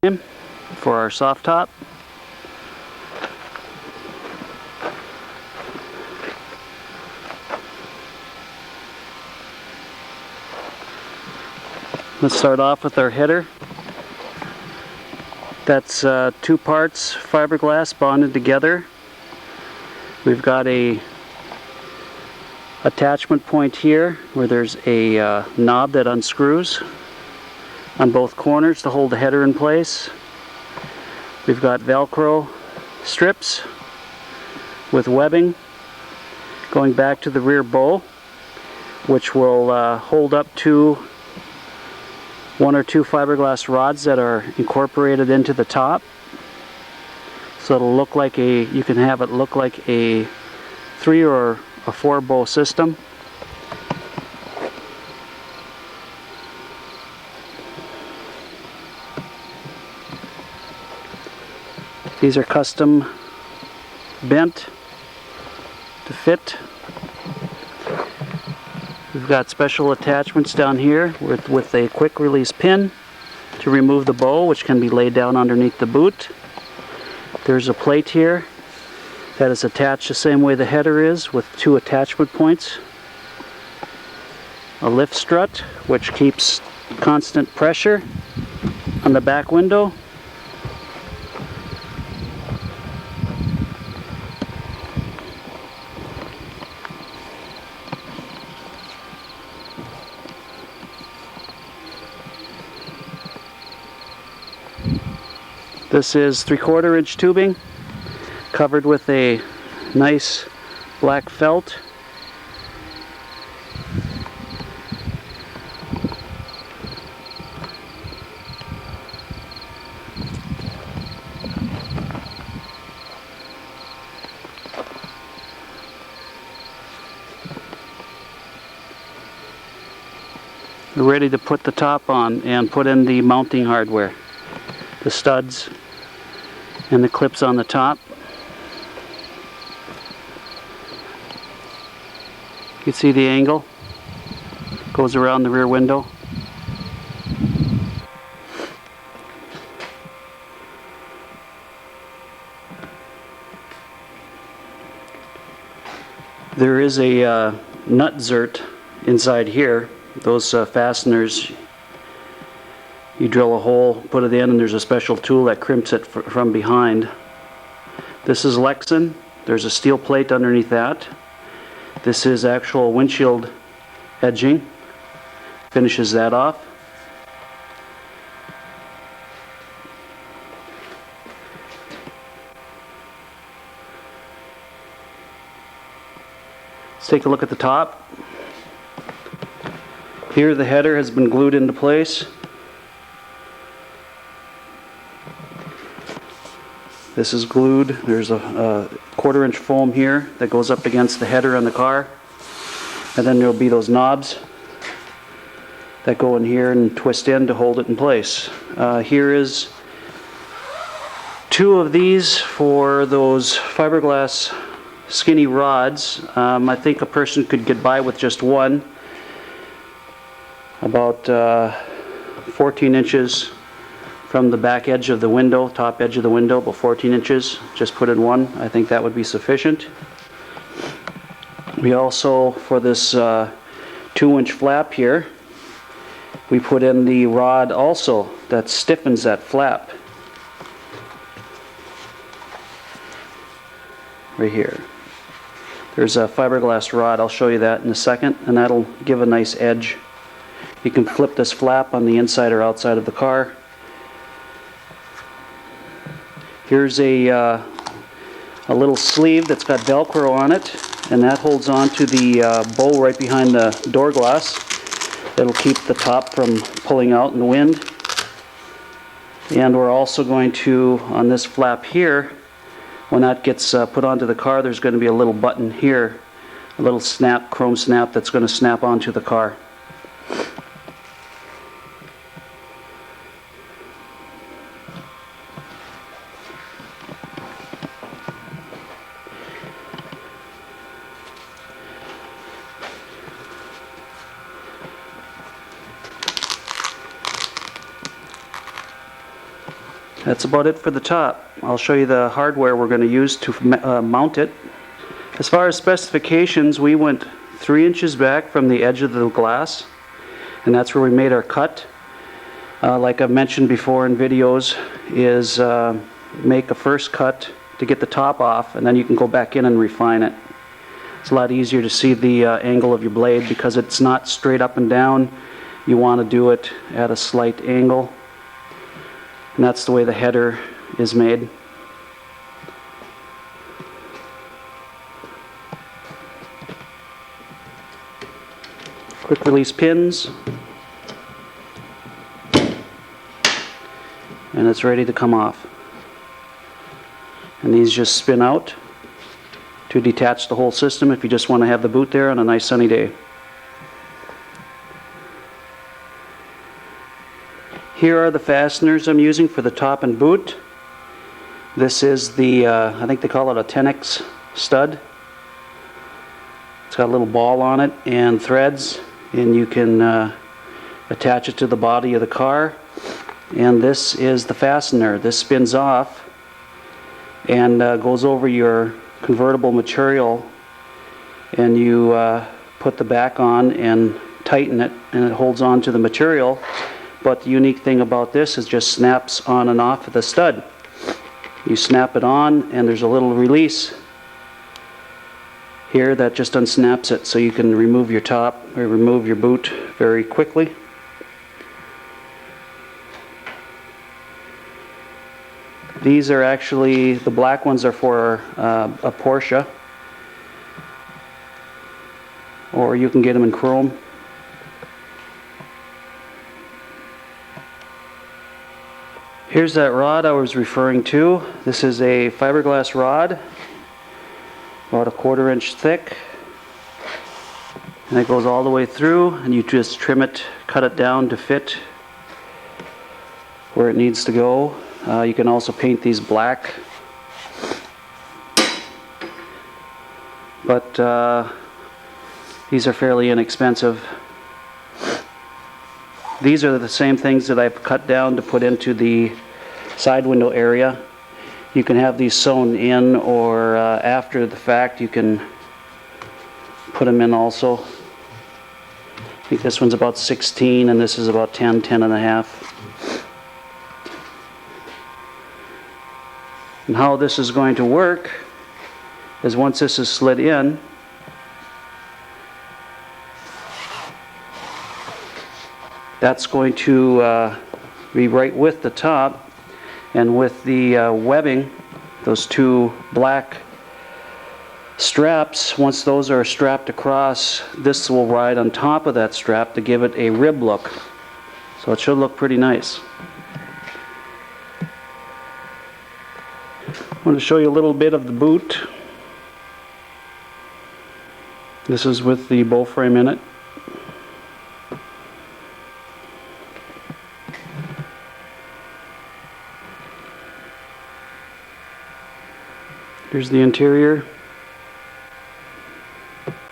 for our soft top. Let's start off with our header. That's 2 parts fiberglass bonded together. We've got a attachment point here where there's a knob that unscrews on both corners to hold the header in place. We've got Velcro strips with webbing going back to the rear bow, which will hold up to 1 or 2 fiberglass rods that are incorporated into the top. So it'll look like you can have it look like a 3 or a 4 bow system. These are custom bent to fit. We've got special attachments down here with a quick release pin to remove the bow, which can be laid down underneath the boot. There's a plate here that is attached the same way the header is, with 2 attachment points. A lift strut, which keeps constant pressure on the back window. This is 3/4 inch tubing covered with a nice black felt. We're ready to put the top on and put in the mounting hardware, the studs and the clips on the top. You can see the angle goes around the rear window. There is a nut zert inside here. Those fasteners, you drill a hole, put it in, and there's a special tool that crimps it from behind. This is Lexan. There's a steel plate underneath that. This is actual windshield edging. Finishes that off. Let's take a look at the top. Here the header has been glued into place. This is glued. There's a 1/4 inch foam here that goes up against the header on the car. And then there'll be those knobs that go in here and twist in to hold it in place. Here is 2 of these for those fiberglass skinny rods. I think a person could get by with just one. About 14 inches from the back edge of the window, top edge of the window, about 14 inches. Just put in one. I think that would be sufficient. We also, for this 2-inch flap here, we put in the rod also that stiffens that flap. Right here. There's a fiberglass rod. I'll show you that in a second, and that'll give a nice edge. You can flip this flap on the inside or outside of the car. Here's a little sleeve that's got Velcro on it, and that holds on to the bow right behind the door glass. It'll keep the top from pulling out in the wind. And we're also going to, on this flap here, when that gets put onto the car, there's going to be a little button here, a little snap, chrome snap that's going to snap onto the car. That's about it for the top. I'll show you the hardware we're going to use to mount it. As far as specifications, we went 3 inches back from the edge of the glass, and that's where we made our cut. Like I've mentioned before in videos, is make a first cut to get the top off, and then you can go back in and refine it. It's a lot easier to see the angle of your blade because it's not straight up and down. You want to do it at a slight angle, and that's the way the header is made. Quick release pins, and it's ready to come off. And these just spin out to detach the whole system if you just want to have the boot there on a nice sunny day. Here are the fasteners I'm using for the top and boot. This is the, I think they call it a 10X stud. It's got a little ball on it and threads, and you can attach it to the body of the car. And this is the fastener. This spins off and goes over your convertible material, and you put the back on and tighten it, and it holds on to the material. But the unique thing about this is just snaps on and off of the stud. You snap it on, and there's a little release here that just unsnaps it, so you can remove your top or remove your boot very quickly. These are actually, the black ones are for a Porsche, or you can get them in chrome. Here's that rod I was referring to. This is a fiberglass rod, about a 1/4 inch thick, and it goes all the way through, and you just trim it, cut it down to fit where it needs to go. You can also paint these black, but these are fairly inexpensive. These are the same things that I've cut down to put into the side window area. You can have these sewn in, or after the fact you can put them in also. I think this one's about 16 and this is about 10 and a half. And how this is going to work is once this is slid in, that's going to be right with the top, and with the webbing, those 2 black straps, once those are strapped across, this will ride on top of that strap to give it a rib look. So it should look pretty nice. I want to show you a little bit of the boot. This is with the bow frame in it. Here's the interior.